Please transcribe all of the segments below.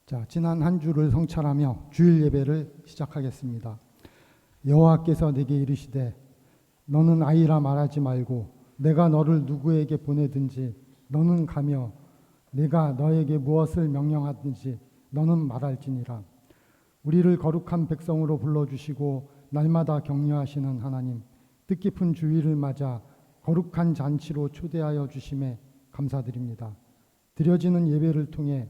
자, 지난 한 주를 성찰하며 주일 예배를 시작하겠습니다. 여호와께서 내게 이르시되 너는 아이라 말하지 말고 내가 너를 누구에게 보내든지 너는 가며 내가 너에게 무엇을 명령하든지 너는 말할지니라. 우리를 거룩한 백성으로 불러주시고 날마다 격려하시는 하나님, 뜻깊은 주일을 맞아 거룩한 잔치로 초대하여 주심에 감사드립니다. 드려지는 예배를 통해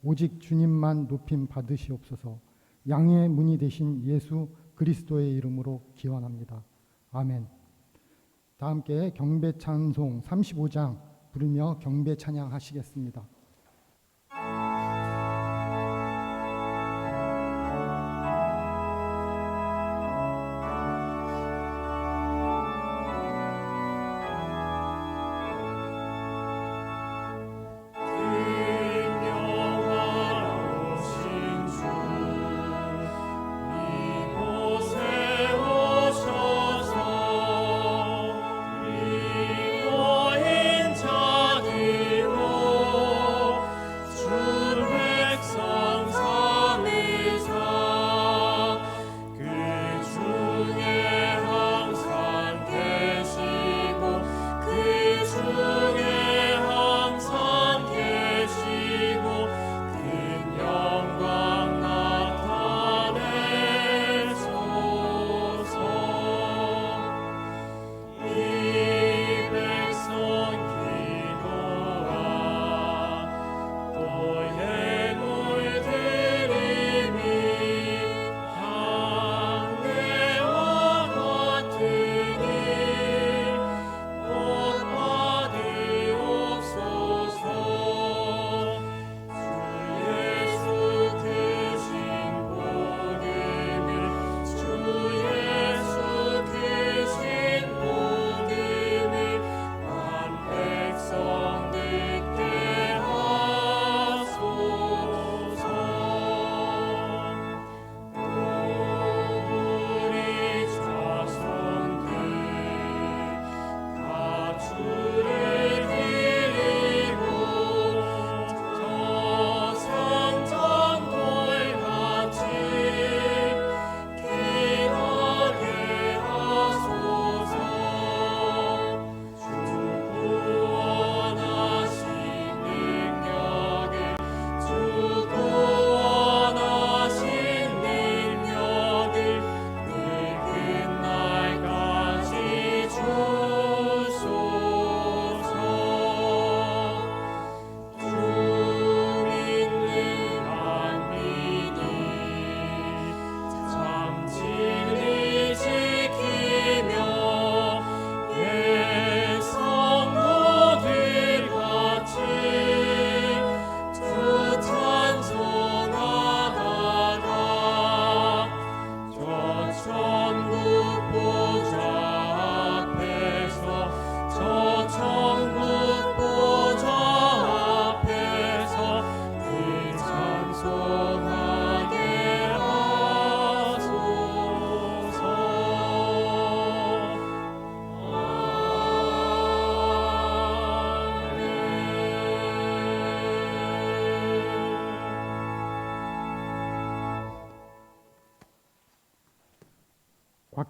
오직 주님만 높임 받으시옵소서. 양의 문이 되신 예수 그리스도의 이름으로 기원합니다. 아멘. 다 함께 경배 찬송 35장 부르며 경배 찬양하시겠습니다.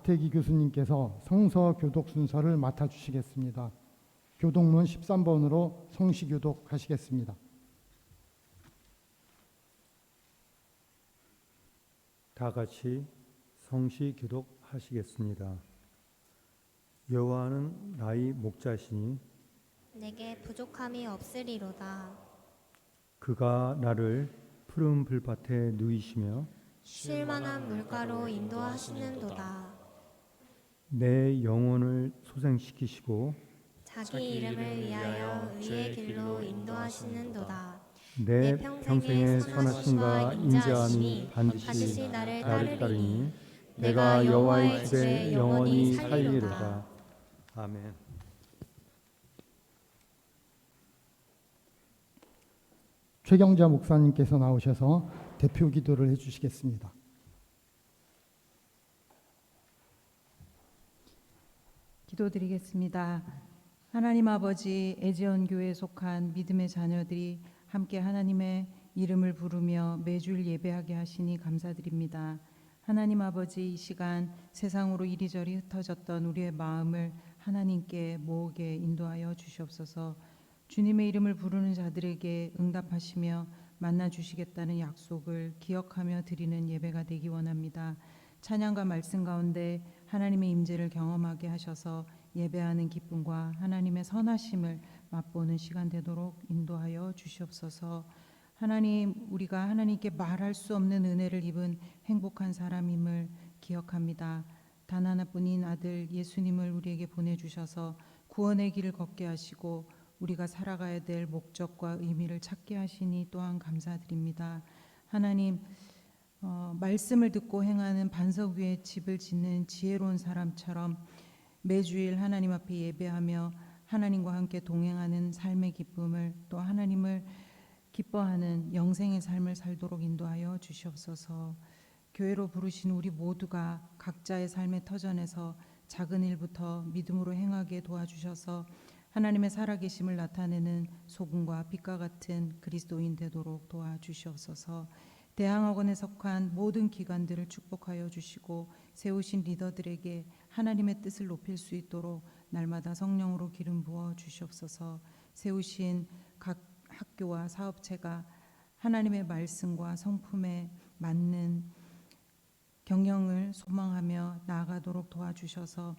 곽태기 교수님께서 성서 교독 순서를 맡아주시겠습니다. 교독문 13번으로 성시 교독하시겠습니다. 다 같이 성시 교독하시겠습니다. 여호와는 나의 목자시니 내게 부족함이 없으리로다. 그가 나를 푸른 불밭에 누이시며 쉴 만한 물가로 인도하시는도다. 내 영혼을 소생시키시고 자기 이름을 위하여 의의 길로 인도하시는도다. 내 평생의 선하심과 인자함이 반드시 나를 따르리니 따르리니 내가 여호와의 집에 영원히 살리로다. 아멘. 최경자 목사님께서 나오셔서 대표 기도를 해주시겠습니다. 기도드리겠습니다. 하나님 아버지, 에지온 교회에 속한 믿음의 자녀들이 함께 하나님의 이름을 부르며 매주일 예배하게 하시니 감사드립니다. 하나님 아버지, 이 시간 세상으로 이리저리 흩어졌던 우리의 마음을 하나님께 모으게 인도하여 주시옵소서. 주님의 이름을 부르는 자들에게 응답하시며 만나 주시겠다는 약속을 기억하며 드리는 예배가 되기 원합니다. 찬양과 말씀 가운데 하나님의 임재를 경험하게 하셔서 예배하는 기쁨과 하나님의 선하심을 맛보는 시간 되도록 인도하여 주시옵소서. 하나님, 우리가 하나님께 말할 수 없는 은혜를 입은 행복한 사람임을 기억합니다. 단 하나뿐인 아들 예수님을 우리에게 보내주셔서 구원의 길을 걷게 하시고 우리가 살아가야 될 목적과 의미를 찾게 하시니 또한 감사드립니다. 하나님, 말씀을 듣고 행하는 반석 위에 집을 짓는 지혜로운 사람처럼 매주일 하나님 앞에 예배하며 하나님과 함께 동행하는 삶의 기쁨을, 또 하나님을 기뻐하는 영생의 삶을 살도록 인도하여 주시옵소서. 교회로 부르신 우리 모두가 각자의 삶의 터전에서 작은 일부터 믿음으로 행하게 도와주셔서 하나님의 살아계심을 나타내는 소금과 빛과 같은 그리스도인 되도록 도와주시옵소서. 대항학원에 속한 모든 기관들을 축복하여 주시고 세우신 리더들에게 하나님의 뜻을 높일 수 있도록 날마다 성령으로 기름 부어 주시옵소서. 세우신 각 학교와 사업체가 하나님의 말씀과 성품에 맞는 경영을 소망하며 나아가도록 도와주셔서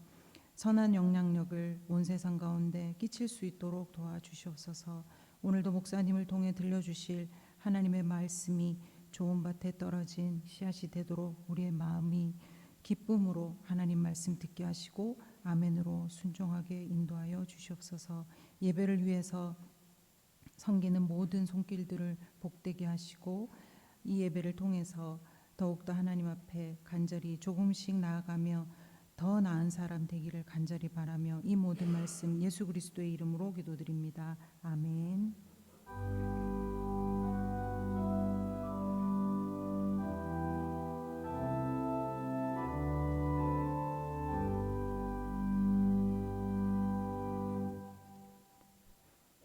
선한 영향력을 온 세상 가운데 끼칠 수 있도록 도와주시옵소서. 오늘도 목사님을 통해 들려주실 하나님의 말씀이 좋은 밭에 떨어진 씨앗이 되도록 우리의 마음이 기쁨으로 하나님 말씀 듣게 하시고 아멘으로 순종하게 인도하여 주시옵소서. 예배를 위해서 섬기는 모든 손길들을 복되게 하시고 이 예배를 통해서 더욱더 하나님 앞에 간절히 조금씩 나아가며 더 나은 사람 되기를 간절히 바라며 이 모든 말씀 예수 그리스도의 이름으로 기도드립니다. 아멘.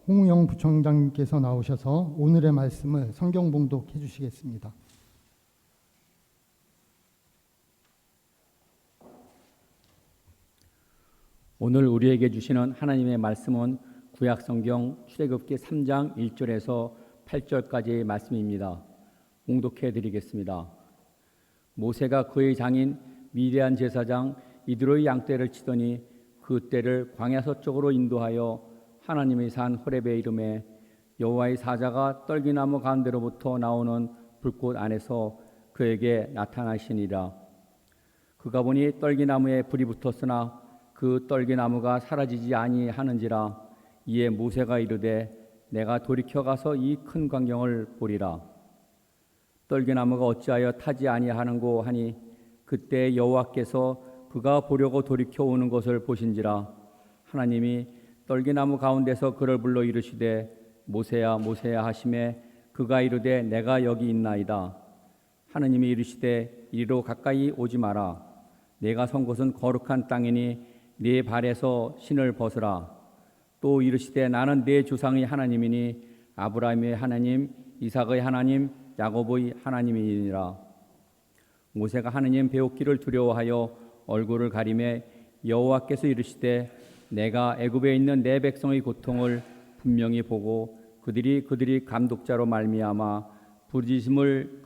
홍우영 부총장님께서 나오셔서 오늘의 말씀을 성경 봉독해 주시겠습니다. 오늘 우리에게 주시는 하나님의 말씀은 구약성경 출애굽기 3장 1절에서 8절까지의 말씀입니다. 봉독해 드리겠습니다. 모세가 그의 장인 미디안 제사장 이드로의 양떼를 치더니 그 떼를 광야 서쪽으로 인도하여 하나님의 산 호렙에 이르매 여호와의 사자가 떨기나무 가운데로부터 나오는 불꽃 안에서 그에게 나타나시니라. 그가 보니 떨기나무에 불이 붙었으나 그 떨기나무가 사라지지 아니하는지라. 이에 모세가 이르되 내가 돌이켜 가서 이 큰 광경을 보리라. 떨기나무가 어찌하여 타지 아니하는고 하니 그때 여호와께서 그가 보려고 돌이켜 오는 것을 보신지라. 하나님이 떨기나무 가운데서 그를 불러 이르시되 모세야 모세야 하시매 그가 이르되 내가 여기 있나이다. 하나님이 이르시되 이리로 가까이 오지 마라. 내가 선 곳은 거룩한 땅이니 네 발에서 신을 벗으라. 또 이르시되 나는 네 조상의 하나님이니 아브라함의 하나님 이삭의 하나님 야곱의 하나님이니라. 모세가 하나님 배웠기를 두려워하여 얼굴을 가리매 여호와께서 이르시되 내가 애굽에 있는 내 백성의 고통을 분명히 보고 그들이 감독자로 말미암아 부르짖음을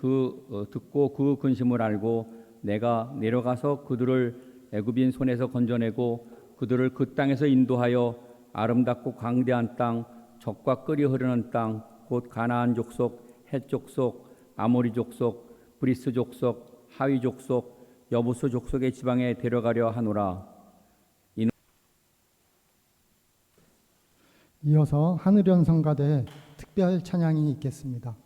듣고 그 근심을 알고 내가 내려가서 그들을 애굽인 손에서 건져내고 그들을 그 땅에서 인도하여 아름답고 광대한 땅 젖과 끓이 흐르는 땅 곧 가나안 족속 헷 족속 아모리 족속 브리스 족속 하위 족속 여부스 족속의 지방에 데려가려 하노라. 이어서 하늘연 성가대의 특별 찬양이 있겠습니다.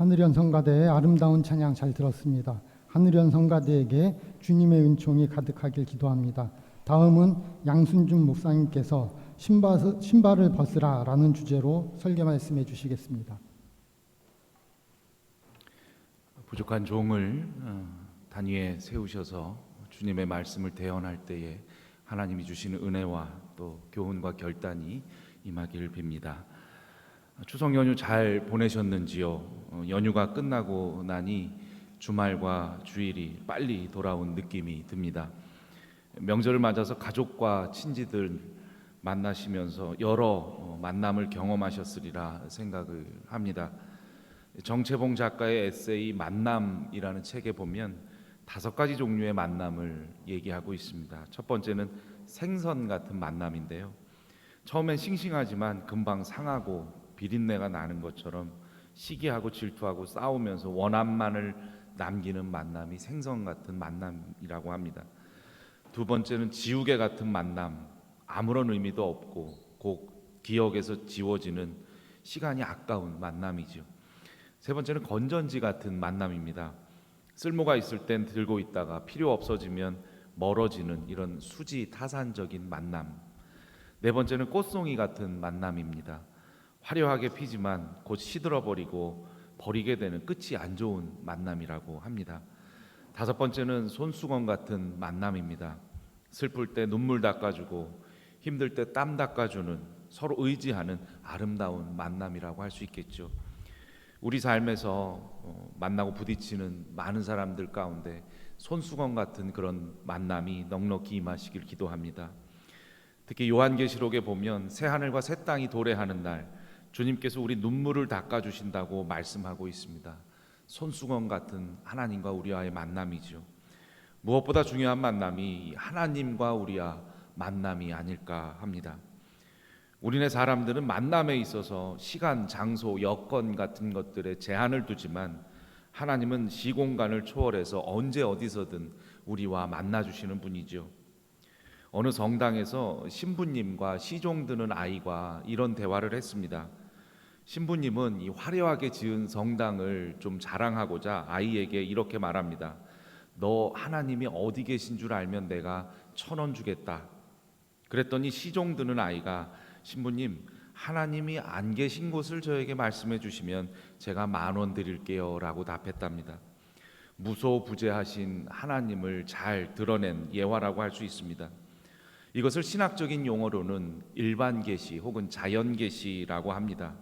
하늘연 성가대의 아름다운 찬양 잘 들었습니다. 하늘연 성가대에게 주님의 은총이 가득하길 기도합니다. 다음은 양순준 목사님께서 신발을 벗으라 라는 주제로 설교 말씀해 주시겠습니다. 부족한 종을 단위에 세우셔서 주님의 말씀을 대언할 때에 하나님이 주시는 은혜와 또 교훈과 결단이 임하기를 빕니다. 추석 연휴 잘 보내셨는지요? 연휴가 끝나고 나니 주말과 주일이 빨리 돌아온 느낌이 듭니다. 명절을 맞아서 가족과 친지들 만나시면서 여러 만남을 경험하셨으리라 생각을 합니다. 정채봉 작가의 에세이 만남이라는 책에 보면 5가지 종류의 만남을 얘기하고 있습니다. 첫 번째는 생선 같은 만남인데요. 처음엔 싱싱하지만 금방 상하고 비린내가 나는 것처럼 시기하고 질투하고 싸우면서 원한만을 남기는 만남이 생선 같은 만남이라고 합니다. 두 번째는 지우개 같은 만남, 아무런 의미도 없고 곧 기억에서 지워지는 시간이 아까운 만남이죠. 세 번째는 건전지 같은 만남입니다. 쓸모가 있을 땐 들고 있다가 필요 없어지면 멀어지는 이런 수지타산적인 만남. 네 번째는 꽃송이 같은 만남입니다. 화려하게 피지만 곧 시들어버리고 버리게 되는 끝이 안 좋은 만남이라고 합니다. 다섯 번째는 손수건 같은 만남입니다. 슬플 때 눈물 닦아주고 힘들 때 땀 닦아주는 서로 의지하는 아름다운 만남이라고 할 수 있겠죠. 우리 삶에서 만나고 부딪히는 많은 사람들 가운데 손수건 같은 그런 만남이 넉넉히 임하시길 기도합니다. 특히 요한계시록에 보면 새 하늘과 새 땅이 도래하는 날 주님께서 우리 눈물을 닦아주신다고 말씀하고 있습니다. 손수건 같은 하나님과 우리와의 만남이죠. 무엇보다 중요한 만남이 하나님과 우리와 만남이 아닐까 합니다. 우리네 사람들은 만남에 있어서 시간, 장소, 여건 같은 것들에 제한을 두지만 하나님은 시공간을 초월해서 언제 어디서든 우리와 만나주시는 분이죠. 어느 성당에서 신부님과 시종 드는 아이가 이런 대화를 했습니다. 신부님은 이 화려하게 지은 성당을 좀 자랑하고자 아이에게 이렇게 말합니다. 너 하나님이 어디 계신 줄 알면 내가 1,000원 주겠다. 그랬더니 시종 드는 아이가 신부님, 하나님이 안 계신 곳을 저에게 말씀해 주시면 제가 10,000원 드릴게요 라고 답했답니다. 무소부재하신 하나님을 잘 드러낸 예화라고 할 수 있습니다. 이것을 신학적인 용어로는 일반 계시 혹은 자연 계시라고 합니다.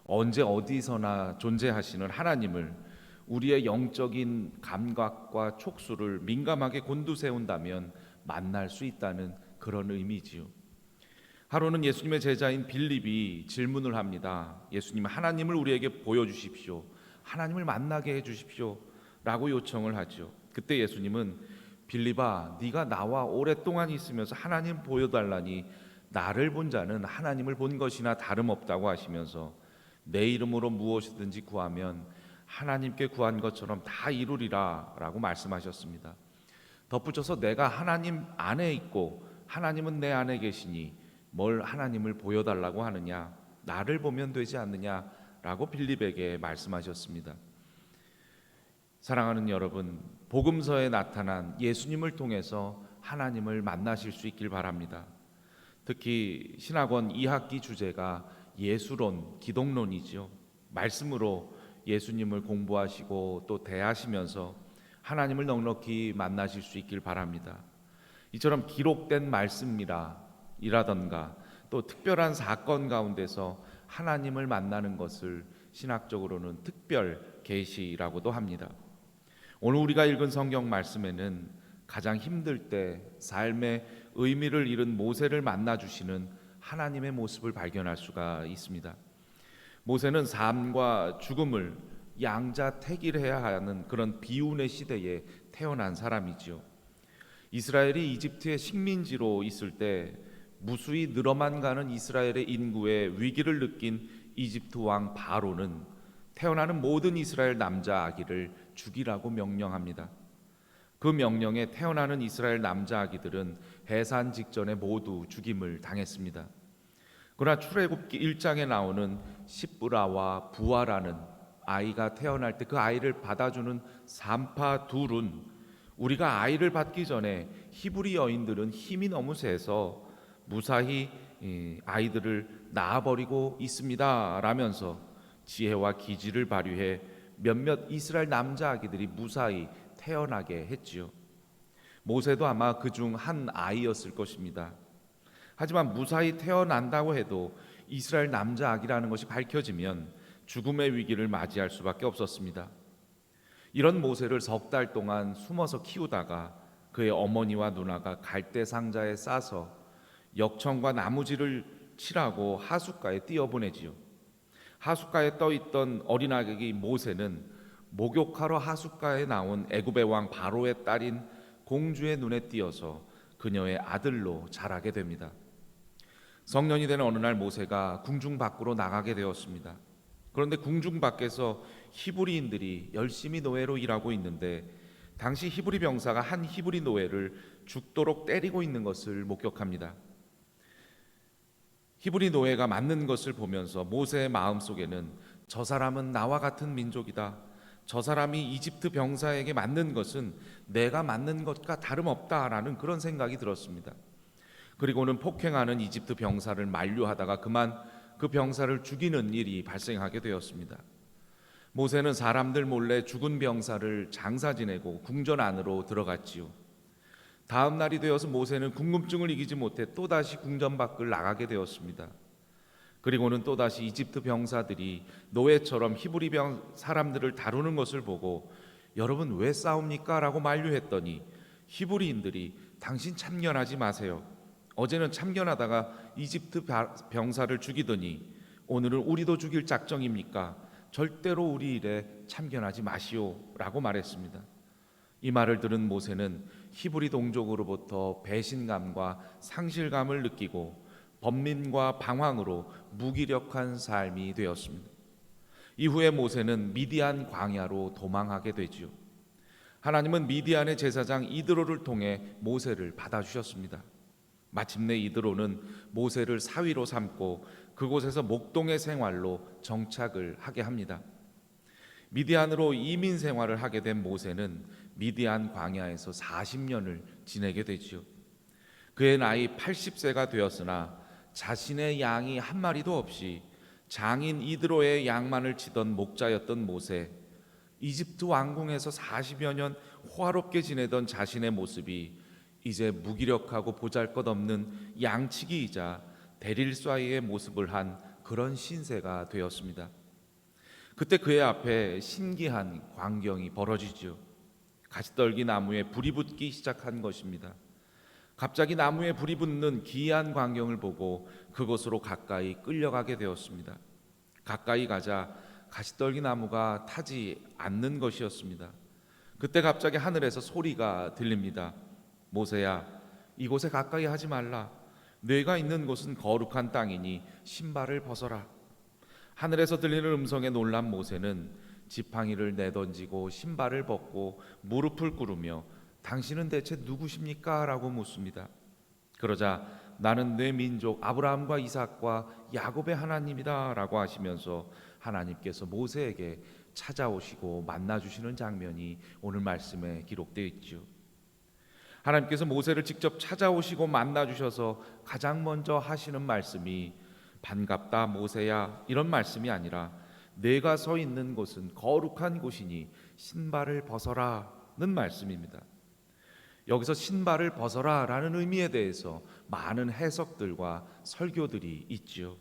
언제 어디서나 존재하시는 하나님을 우리의 영적인 감각과 촉수를 민감하게 곤두세운다면 만날 수 있다는 그런 의미지요. 하루는 예수님의 제자인 빌립이 질문을 합니다. 예수님, 하나님을 우리에게 보여주십시오. 하나님을 만나게 해주십시오 라고 요청을 하죠. 그때 예수님은 빌립아, 네가 나와 오랫동안 있으면서 하나님 보여달라니 나를 본 자는 하나님을 본 것이나 다름없다고 하시면서 내 이름으로 무엇이든지 구하면 하나님께 구한 것처럼 다 이루리라 라고 말씀하셨습니다. 덧붙여서 내가 하나님 안에 있고 하나님은 내 안에 계시니 뭘 하나님을 보여달라고 하느냐, 나를 보면 되지 않느냐라고 빌립에게 말씀하셨습니다. 사랑하는 여러분, 복음서에 나타난 예수님을 통해서 하나님을 만나실 수 있길 바랍니다. 특히 신학원 2학기 주제가 예수론, 기독론이죠. 말씀으로 예수님을 공부하시고 또 대하시면서 하나님을 넉넉히 만나실 수 있길 바랍니다. 이처럼 기록된 말씀이라던가 또 특별한 사건 가운데서 하나님을 만나는 것을 신학적으로는 특별 계시라고도 합니다. 오늘 우리가 읽은 성경 말씀에는 가장 힘들 때 삶의 의미를 잃은 모세를 만나주시는 하나님의 모습을 발견할 수가 있습니다. 모세는 삶과 죽음을 양자택일해야 하는 그런 비운의 시대에 태어난 사람이지요. 이스라엘이 이집트의 식민지로 있을 때 무수히 늘어만 가는 이스라엘의 인구의 위기를 느낀 이집트 왕 바로는 태어나는 모든 이스라엘 남자 아기를 죽이라고 명령합니다. 그 명령에 태어나는 이스라엘 남자 아기들은 해산 직전에 모두 죽임을 당했습니다. 그러나 출애굽기 1장에 나오는 십브라와 부아라는 아이가 태어날 때 그 아이를 받아주는 산파 둘은 우리가 아이를 받기 전에 히브리 여인들은 힘이 너무 세서 무사히 아이들을 낳아버리고 있습니다 라면서 지혜와 기지를 발휘해 몇몇 이스라엘 남자 아기들이 무사히 태어나게 했지요. 모세도 아마 그중 한 아이였을 것입니다. 하지만 무사히 태어난다고 해도 이스라엘 남자 아기라는 것이 밝혀지면 죽음의 위기를 맞이할 수밖에 없었습니다. 이런 모세를 석 달 동안 숨어서 키우다가 그의 어머니와 누나가 갈대 상자에 싸서 역청과 나무질을 칠하고 하숫가에 띄어보내지요. 하숫가에 떠있던 어린아기 모세는 목욕하러 하숫가에 나온 애굽의 왕 바로의 딸인 공주의 눈에 띄어서 그녀의 아들로 자라게 됩니다. 성년이 되는 어느 날 모세가 궁중 밖으로 나가게 되었습니다. 그런데 궁중 밖에서 히브리인들이 열심히 노예로 일하고 있는데 당시 히브리 병사가 한 히브리 노예를 죽도록 때리고 있는 것을 목격합니다. 히브리 노예가 맞는 것을 보면서 모세의 마음속에는 저 사람은 나와 같은 민족이다. 저 사람이 이집트 병사에게 맞는 것은 내가 맞는 것과 다름없다라는 그런 생각이 들었습니다. 그리고는 폭행하는 이집트 병사를 만류하다가 그만 그 병사를 죽이는 일이 발생하게 되었습니다. 모세는 사람들 몰래 죽은 병사를 장사 지내고 궁전 안으로 들어갔지요. 다음 날이 되어서 모세는 궁금증을 이기지 못해 또다시 궁전 밖을 나가게 되었습니다. 그리고는 또다시 이집트 병사들이 노예처럼 히브리 사람들을 다루는 것을 보고 여러분 왜 싸웁니까? 라고 만류했더니 히브리인들이 당신 참견하지 마세요. 어제는 참견하다가 이집트 병사를 죽이더니 오늘은 우리도 죽일 작정입니까? 절대로 우리 일에 참견하지 마시오 라고 말했습니다. 이 말을 들은 모세는 히브리 동족으로부터 배신감과 상실감을 느끼고 번민과 방황으로 무기력한 삶이 되었습니다. 이후에 모세는 미디안 광야로 도망하게 되지요. 하나님은 미디안의 제사장 이드로를 통해 모세를 받아주셨습니다. 마침내 이드로는 모세를 사위로 삼고 그곳에서 목동의 생활로 정착을 하게 합니다. 미디안으로 이민 생활을 하게 된 모세는 미디안 광야에서 40년을 지내게 되지요. 그의 나이 80세가 되었으나 자신의 양이 한 마리도 없이 장인 이드로의 양만을 치던 목자였던 모세, 이집트 왕궁에서 40여 년 호화롭게 지내던 자신의 모습이 이제 무기력하고 보잘것없는 양치기이자 대릴쏴이의 모습을 한 그런 신세가 되었습니다. 그때 그의 앞에 신기한 광경이 벌어지죠. 가시떨기 나무에 불이 붙기 시작한 것입니다. 갑자기 나무에 불이 붙는 기이한 광경을 보고 그곳으로 가까이 끌려가게 되었습니다. 가까이 가자 가시떨기 나무가 타지 않는 것이었습니다. 그때 갑자기 하늘에서 소리가 들립니다. 모세야, 이곳에 가까이 하지 말라. 뇌가 있는 곳은 거룩한 땅이니 신발을 벗어라. 하늘에서 들리는 음성에 놀란 모세는 지팡이를 내던지고 신발을 벗고 무릎을 꿇으며 당신은 대체 누구십니까? 라고 묻습니다. 그러자 나는 내 민족 아브라함과 이삭과 야곱의 하나님이다 라고 하시면서 하나님께서 모세에게 찾아오시고 만나주시는 장면이 오늘 말씀에 기록되어 있죠. 하나님께서 모세를 직접 찾아오시고 만나주셔서 가장 먼저 하시는 말씀이 반갑다 모세야 이런 말씀이 아니라 내가 서 있는 곳은 거룩한 곳이니 신발을 벗어라는 말씀입니다. 여기서 신발을 벗어라 라는 의미에 대해서 많은 해석들과 설교들이 있지요.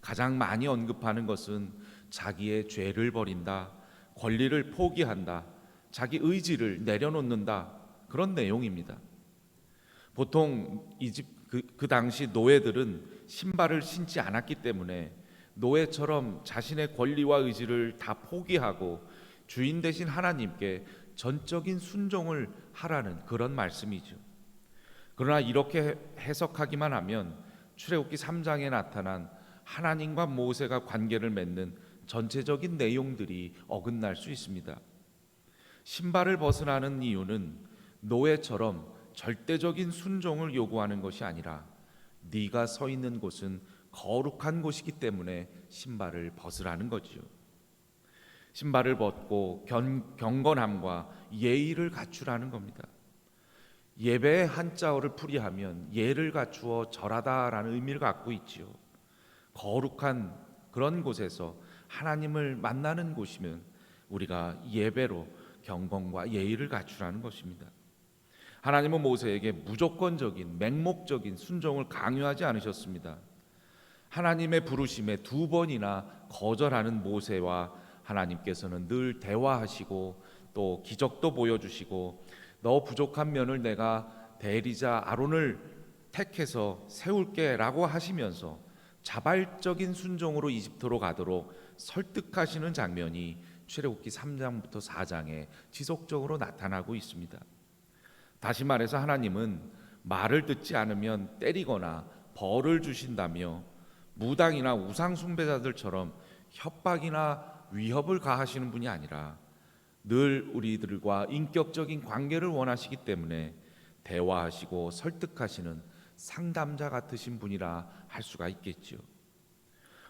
가장 많이 언급하는 것은 자기의 죄를 버린다, 권리를 포기한다, 자기 의지를 내려놓는다 그런 내용입니다. 보통 그 당시 노예들은 신발을 신지 않았기 때문에 노예처럼 자신의 권리와 의지를 다 포기하고 주인 되신 하나님께 전적인 순종을 하라는 그런 말씀이죠. 그러나 이렇게 해석하기만 하면 출애굽기 3장에 나타난 하나님과 모세가 관계를 맺는 전체적인 내용들이 어긋날 수 있습니다. 신발을 벗으라는 이유는 노예처럼 절대적인 순종을 요구하는 것이 아니라 네가 서 있는 곳은 거룩한 곳이기 때문에 신발을 벗으라는 거지요. 신발을 벗고 경건함과 예의를 갖추라는 겁니다. 예배의 한자어를 풀이하면 예를 갖추어 절하다라는 의미를 갖고 있지요. 거룩한 그런 곳에서 하나님을 만나는 곳이면 우리가 예배로 경건과 예의를 갖추라는 것입니다. 하나님은 모세에게 무조건적인 맹목적인 순종을 강요하지 않으셨습니다. 하나님의 부르심에 2번이나 거절하는 모세와 하나님께서는 늘 대화하시고 또 기적도 보여주시고 너 부족한 면을 내가 대리자 아론을 택해서 세울게 라고 하시면서 자발적인 순종으로 이집트로 가도록 설득하시는 장면이 출애굽기 3장부터 4장에 지속적으로 나타나고 있습니다. 다시 말해서 하나님은 말을 듣지 않으면 때리거나 벌을 주신다며 무당이나 우상 숭배자들처럼 협박이나 위협을 가하시는 분이 아니라 늘 우리들과 인격적인 관계를 원하시기 때문에 대화하시고 설득하시는 상담자 같으신 분이라 할 수가 있겠지요.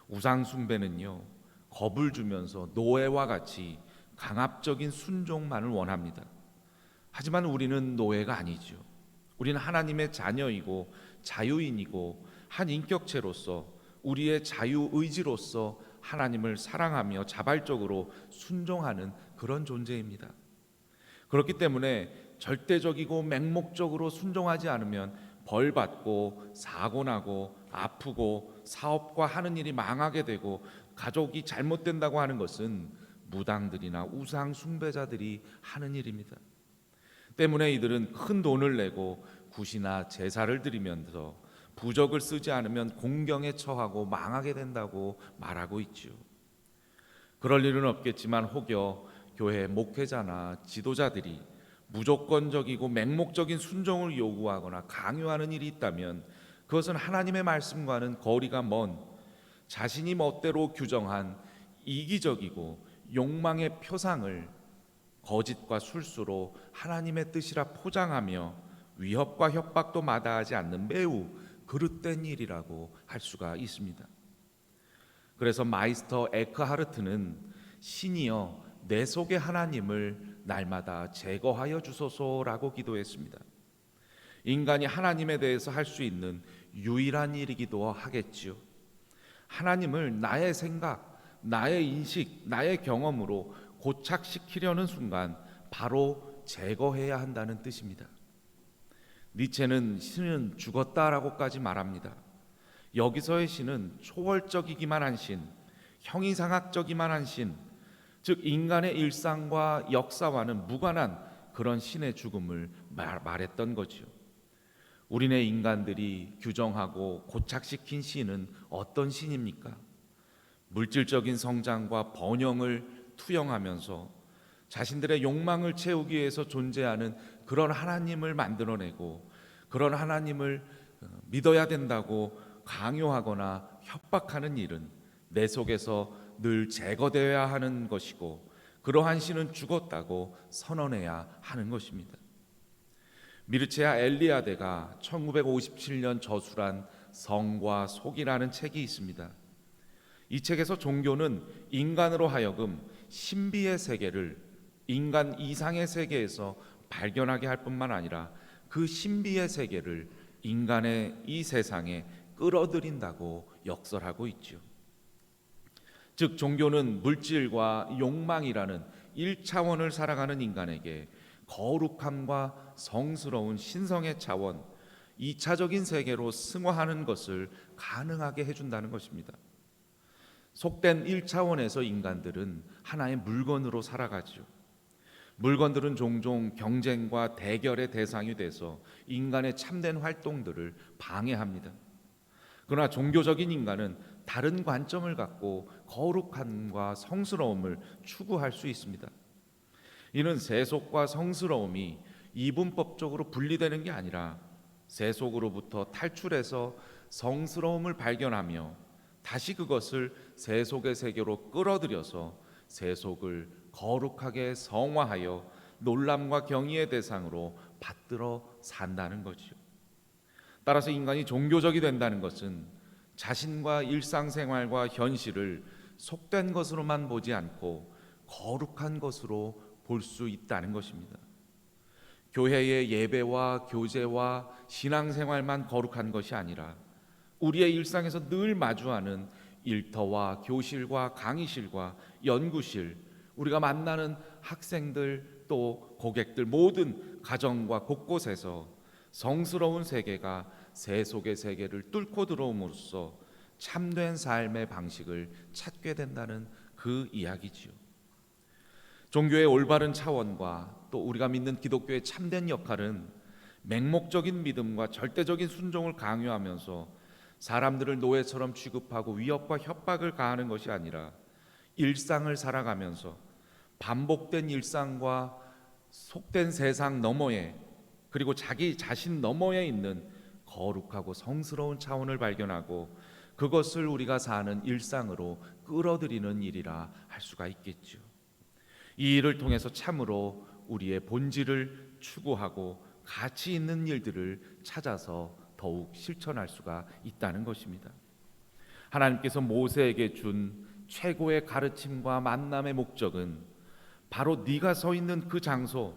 우상 숭배는요, 겁을 주면서 노예와 같이 강압적인 순종만을 원합니다. 하지만 우리는 노예가 아니죠. 우리는 하나님의 자녀이고 자유인이고 한 인격체로서 우리의 자유의지로서 하나님을 사랑하며 자발적으로 순종하는 그런 존재입니다. 그렇기 때문에 절대적이고 맹목적으로 순종하지 않으면 벌받고 사고나고 아프고 사업과 하는 일이 망하게 되고 가족이 잘못된다고 하는 것은 무당들이나 우상 숭배자들이 하는 일입니다. 때문에 이들은 큰 돈을 내고 굿이나 제사를 드리면서 부적을 쓰지 않으면 공경에 처하고 망하게 된다고 말하고 있죠. 그럴 일은 없겠지만 혹여 교회 목회자나 지도자들이 무조건적이고 맹목적인 순종을 요구하거나 강요하는 일이 있다면 그것은 하나님의 말씀과는 거리가 먼 자신이 멋대로 규정한 이기적이고 욕망의 표상을 거짓과 술수로 하나님의 뜻이라 포장하며 위협과 협박도 마다하지 않는 매우 그릇된 일이라고 할 수가 있습니다. 그래서 마이스터 에크하르트는 신이여 내 속의 하나님을 날마다 제거하여 주소서라고 기도했습니다. 인간이 하나님에 대해서 할 수 있는 유일한 일이기도 하겠지요. 하나님을 나의 생각, 나의 인식, 나의 경험으로 고착시키려는 순간 바로 제거해야 한다는 뜻입니다. 니체는 신은 죽었다라고까지 말합니다. 여기서의 신은 초월적이기만 한 신, 형이상학적이만 한 신, 즉 인간의 일상과 역사와는 무관한 그런 신의 죽음을 말했던 거지요. 우리네 인간들이 규정하고 고착시킨 신은 어떤 신입니까? 물질적인 성장과 번영을 투영하면서 자신들의 욕망을 채우기 위해서 존재하는 그런 하나님을 만들어내고 그런 하나님을 믿어야 된다고 강요하거나 협박하는 일은 내 속에서 늘 제거되어야 하는 것이고 그러한 신은 죽었다고 선언해야 하는 것입니다. 미르체아 엘리아데가 1957년 저술한 성과 속이라는 책이 있습니다. 이 책에서 종교는 인간으로 하여금 신비의 세계를 인간 이상의 세계에서 발견하게 할 뿐만 아니라 그 신비의 세계를 인간의 이 세상에 끌어들인다고 역설하고 있죠. 즉 종교는 물질과 욕망이라는 1차원을 살아가는 인간에게 거룩함과 성스러운 신성의 차원 2차적인 세계로 승화하는 것을 가능하게 해준다는 것입니다. 속된 1차원에서 인간들은 하나의 물건으로 살아가죠. 물건들은 종종 경쟁과 대결의 대상이 돼서 인간의 참된 활동들을 방해합니다. 그러나 종교적인 인간은 다른 관점을 갖고 거룩함과 성스러움을 추구할 수 있습니다. 이는 세속과 성스러움이 이분법적으로 분리되는 게 아니라 세속으로부터 탈출해서 성스러움을 발견하며 다시 그것을 세속의 세계로 끌어들여서 세속을 거룩하게 성화하여 놀람과 경의의 대상으로 받들어 산다는 거지요. 따라서 인간이 종교적이 된다는 것은 자신과 일상생활과 현실을 속된 것으로만 보지 않고 거룩한 것으로 볼 수 있다는 것입니다. 교회의 예배와 교제와 신앙생활만 거룩한 것이 아니라 우리의 일상에서 늘 마주하는 일터와 교실과 강의실과 연구실, 우리가 만나는 학생들 또 고객들, 모든 가정과 곳곳에서 성스러운 세계가 세속의 세계를 뚫고 들어옴으로써 참된 삶의 방식을 찾게 된다는 그 이야기지요. 종교의 올바른 차원과 또 우리가 믿는 기독교의 참된 역할은 맹목적인 믿음과 절대적인 순종을 강요하면서 사람들을 노예처럼 취급하고 위협과 협박을 가하는 것이 아니라 일상을 살아가면서 반복된 일상과 속된 세상 너머에, 그리고 자기 자신 너머에 있는 거룩하고 성스러운 차원을 발견하고 그것을 우리가 사는 일상으로 끌어들이는 일이라 할 수가 있겠죠. 이 일을 통해서 참으로 우리의 본질을 추구하고 가치 있는 일들을 찾아서 더욱 실천할 수가 있다는 것입니다. 하나님께서 모세에게 준 최고의 가르침과 만남의 목적은 바로 네가 서 있는 그 장소,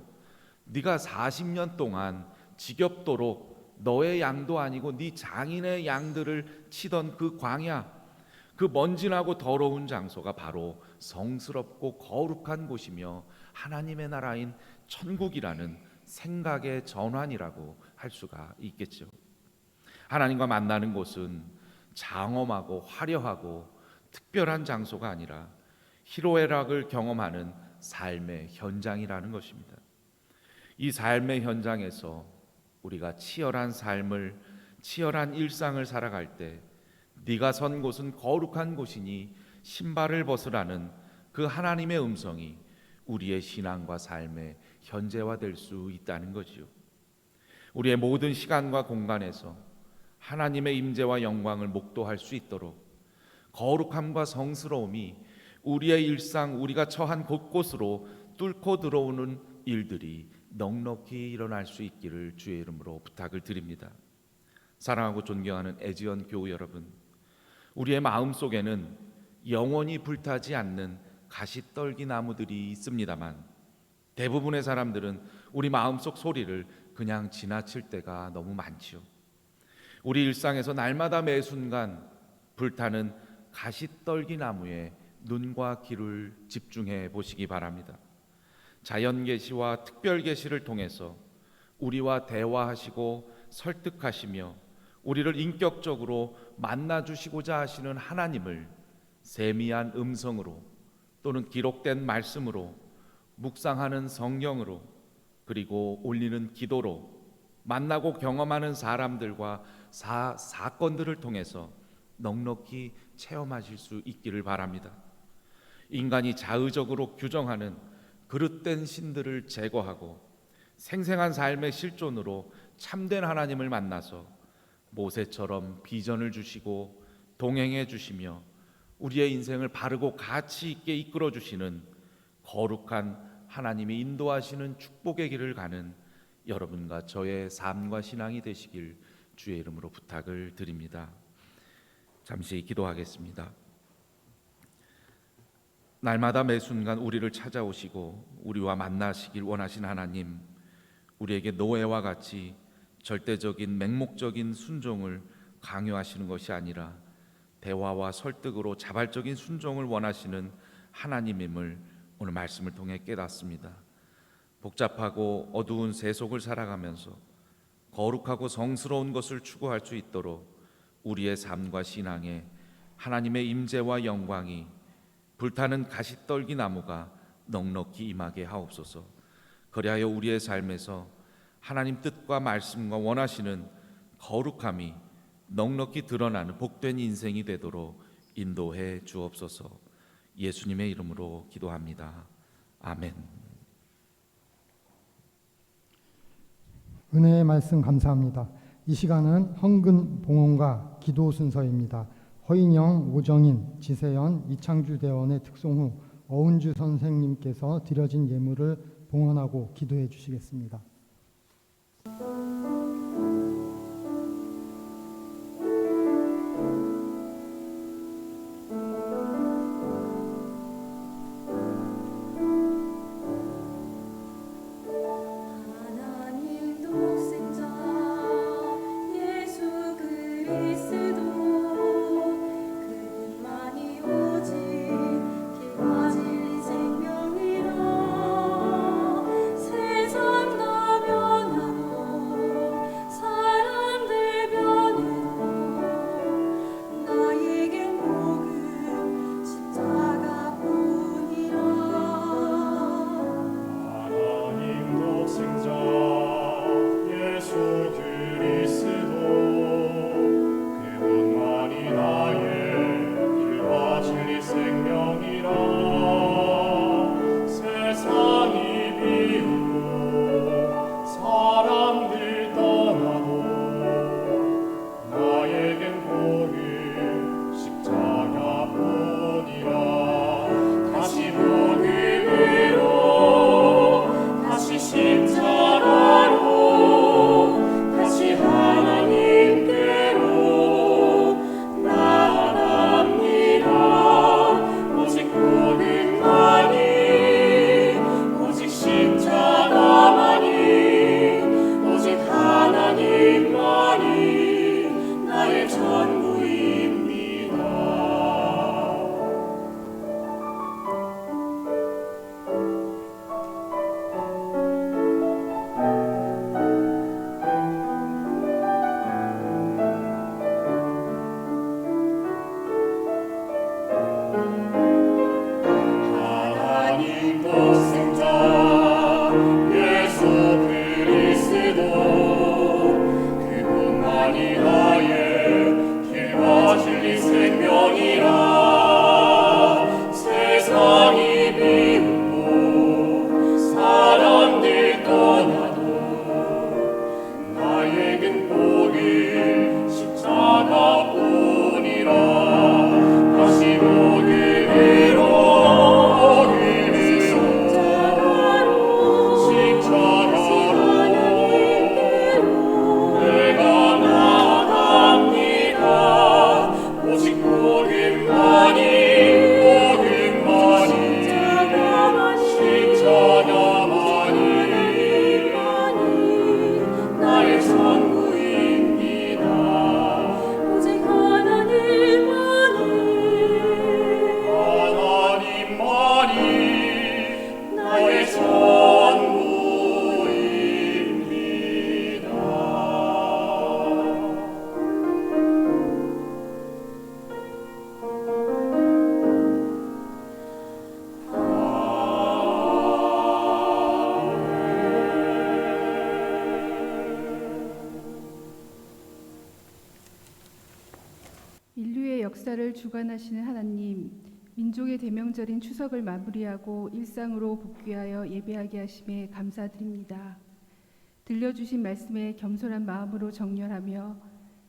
네가 40년 동안 지겹도록 너의 양도 아니고 네 장인의 양들을 치던 그 광야, 그 먼지나고 더러운 장소가 바로 성스럽고 거룩한 곳이며 하나님의 나라인 천국이라는 생각의 전환이라고 할 수가 있겠죠. 하나님과 만나는 곳은 장엄하고 화려하고 특별한 장소가 아니라 희로애락을 경험하는 삶의 현장이라는 것입니다. 이 삶의 현장에서 우리가 치열한 삶을, 치열한 일상을 살아갈 때 네가 선 곳은 거룩한 곳이니 신발을 벗으라는 그 하나님의 음성이 우리의 신앙과 삶의 현재화될 수 있다는 거지요. 우리의 모든 시간과 공간에서 하나님의 임재와 영광을 목도할 수 있도록 거룩함과 성스러움이 우리의 일상, 우리가 처한 곳곳으로 뚫고 들어오는 일들이 넉넉히 일어날 수 있기를 주의 이름으로 부탁을 드립니다. 사랑하고 존경하는 애지연 교우 여러분, 우리의 마음속에는 영원히 불타지 않는 가시떨기 나무들이 있습니다만 대부분의 사람들은 우리 마음속 소리를 그냥 지나칠 때가 너무 많지요. 우리 일상에서 날마다 매 순간 불타는 가시떨기 나무에 눈과 귀를 집중해 보시기 바랍니다. 자연 계시와 특별 계시를 통해서 우리와 대화하시고 설득하시며 우리를 인격적으로 만나 주시고자 하시는 하나님을 세미한 음성으로 또는 기록된 말씀으로 묵상하는 성경으로 그리고 올리는 기도로 만나고 경험하는 사람들과 사건들을 통해서 넉넉히 체험하실 수 있기를 바랍니다. 인간이 자의적으로 규정하는 그릇된 신들을 제거하고 생생한 삶의 실존으로 참된 하나님을 만나서 모세처럼 비전을 주시고 동행해 주시며 우리의 인생을 바르고 가치 있게 이끌어 주시는 거룩한 하나님이 인도하시는 축복의 길을 가는 여러분과 저의 삶과 신앙이 되시길 주의 이름으로 부탁을 드립니다. 잠시 기도하겠습니다. 날마다 매 순간 우리를 찾아오시고 우리와 만나시길 원하신 하나님, 우리에게 노예와 같이 절대적인 맹목적인 순종을 강요하시는 것이 아니라 대화와 설득으로 자발적인 순종을 원하시는 하나님임을 오늘 말씀을 통해 깨닫습니다. 복잡하고 어두운 세속을 살아가면서 거룩하고 성스러운 것을 추구할 수 있도록 우리의 삶과 신앙에 하나님의 임재와 영광이 불타는 가시떨기 나무가 넉넉히 임하게 하옵소서. 그리하여 우리의 삶에서 하나님 뜻과 말씀과 원하시는 거룩함이 넉넉히 드러나는 복된 인생이 되도록 인도해 주옵소서. 예수님의 이름으로 기도합니다. 아멘. 은혜의 말씀 감사합니다. 이 시간은 헌금 봉헌과 기도 순서입니다. 허인영, 오정인, 지세연, 이창주 대원의 특송 후 어운주 선생님께서 드려진 예물을 봉헌하고 기도해 주시겠습니다. 역사를 주관하시는 하나님, 민족의 대명절인 추석을 마무리하고 일상으로 복귀하여 예배하게 하심에 감사드립니다. 들려주신 말씀에 겸손한 마음으로 정렬하며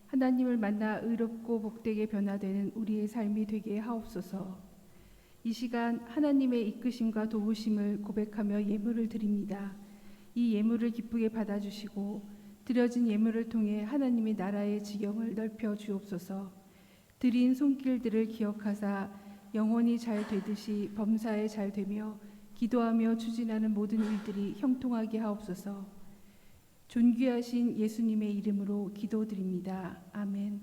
하나님을 만나 의롭고 복되게 변화되는 우리의 삶이 되게 하옵소서. 이 시간 하나님의 이끄심과 도우심을 고백하며 예물을 드립니다. 이 예물을 기쁘게 받아주시고 드려진 예물을 통해 하나님의 나라의 지경을 넓혀 주옵소서. 드린 손길들을 기억하사 영혼이 잘 되듯이 범사에 잘 되며 기도하며 추진하는 모든 일들이 형통하게 하옵소서. 존귀하신 예수님의 이름으로 기도드립니다. 아멘.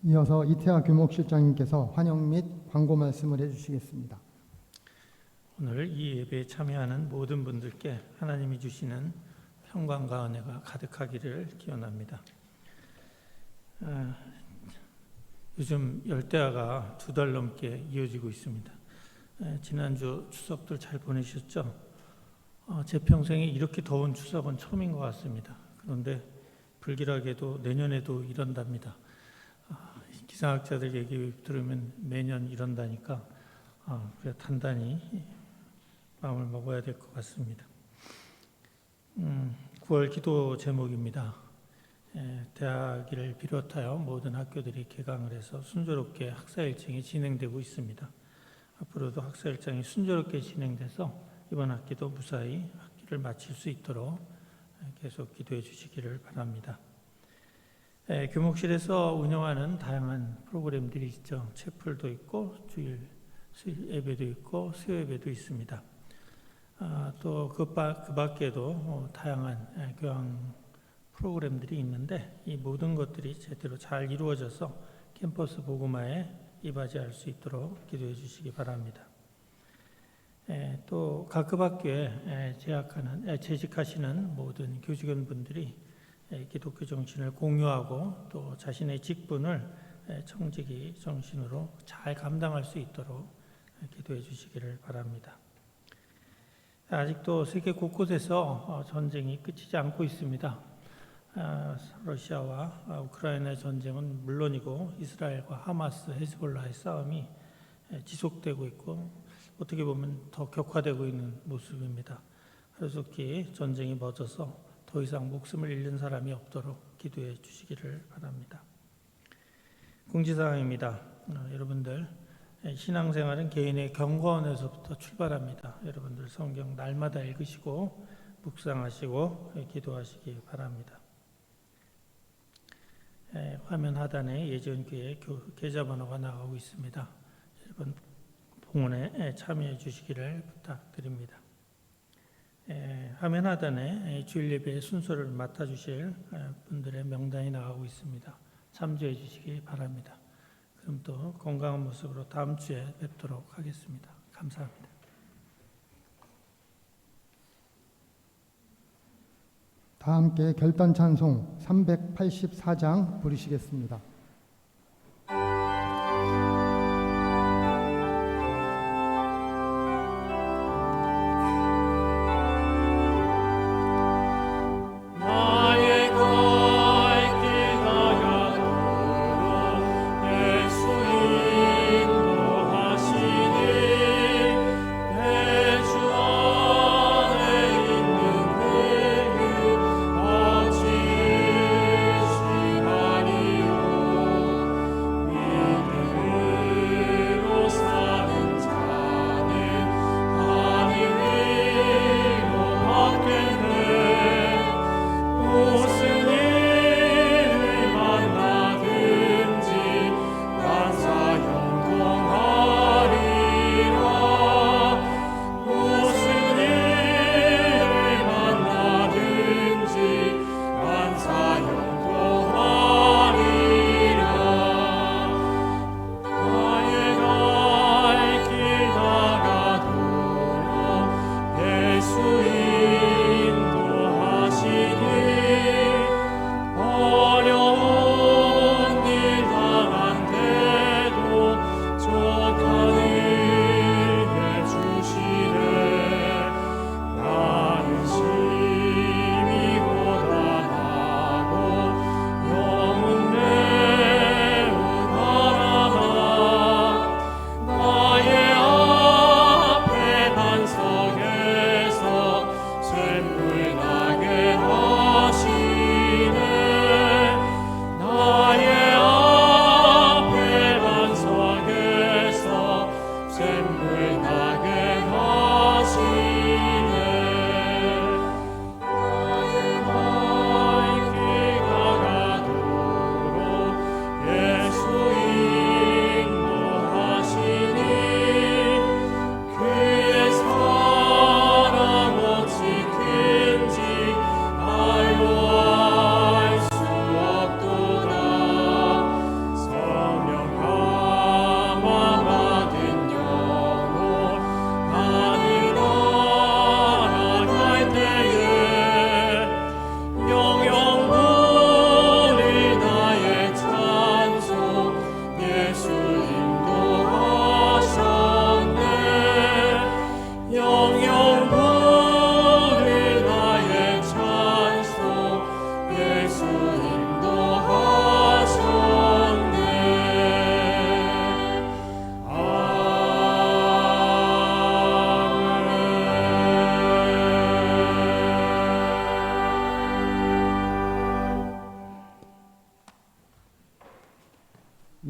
이어서 이태하 교목실장님께서 환영 및 광고 말씀을 해주시겠습니다. 오늘 이 예배에 참여하는 모든 분들께 하나님이 주시는 평강과 은혜가 가득하기를 기원합니다. 요즘 열대야가 2달 넘게 이어지고 있습니다. 지난주 추석들 잘 보내셨죠? 제 평생에 이렇게 더운 추석은 처음인 것 같습니다. 그런데 불길하게도 내년에도 이런답니다. 기상학자들 얘기 들으면 매년 이런다니까 그래 단단히 마음을 먹어야 될 것 같습니다. 9월 기도 제목입니다. 대학을 비롯하여 모든 학교들이 개강을 해서 순조롭게 학사 일정이 진행되고 있습니다. 앞으로도 학사 일정이 순조롭게 진행돼서 이번 학기도 무사히 학기를 마칠 수 있도록 계속 기도해 주시기를 바랍니다. 교목실에서 운영하는 다양한 프로그램들이 있죠. 채플도 있고 주일 예배도 있고 수요 예배도 있습니다. 또 그 밖에도 다양한 교양 프로그램들이 있는데 이 모든 것들이 제대로 잘 이루어져서 캠퍼스 복음화에 이바지할 수 있도록 기도해 주시기 바랍니다. 또 각급 학교에 재직하시는 모든 교직원분들이 기독교 정신을 공유하고 또 자신의 직분을 청지기 정신으로 잘 감당할 수 있도록 기도해 주시기를 바랍니다. 아직도 세계 곳곳에서 전쟁이 끝이지 않고 있습니다. 러시아와 우크라이나의 전쟁은 물론이고 이스라엘과 하마스, 헤즈볼라의 싸움이 지속되고 있고 어떻게 보면 더 격화되고 있는 모습입니다. 하루속히 전쟁이 멎어서 더 이상 목숨을 잃는 사람이 없도록 기도해 주시기를 바랍니다. 공지사항입니다. 여러분들 신앙생활은 개인의 경건에서부터 출발합니다. 여러분들 성경 날마다 읽으시고 묵상하시고 기도하시기 바랍니다. 화면 하단에 예전교회 계좌번호가 나가고 있습니다. 여러분 봉헌에 참여해 주시기를 부탁드립니다. 화면 하단에 주일 예배 순서를 맡아주실 분들의 명단이 나가고 있습니다. 참조해 주시기 바랍니다. 그럼 또 건강한 모습으로 다음 주에 뵙도록 하겠습니다. 감사합니다. 다 함께 결단 찬송 384장 부르시겠습니다. 아직 시간이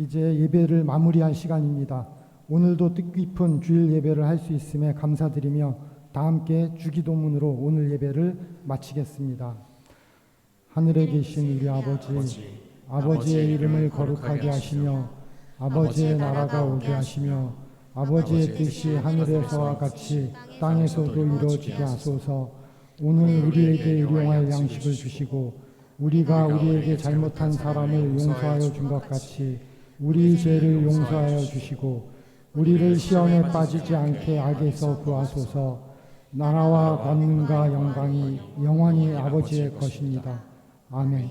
이제 예배를 마무리할 시간입니다. 오늘도 뜻깊은 주일 예배를 할 수 있음에 감사드리며 다 함께 주기도문으로 오늘 예배를 마치겠습니다. 하늘에 계신 우리 아버지, 아버지의 이름을 거룩하게 하시며 아버지의 나라가 오게 하시며 아버지의 뜻이 하늘에서와 같이 땅에서도 이루어지게 하소서. 오늘 우리에게 일용할 양식을 주시고 우리가 우리에게 잘못한 사람을 용서하여 준 것 같이 우리 죄를 용서하여 주시고 우리를 시험에 빠지지 않게 악에서 구하소서. 나라와 권능과 영광이 영원히 아버지의 것입니다. 아멘.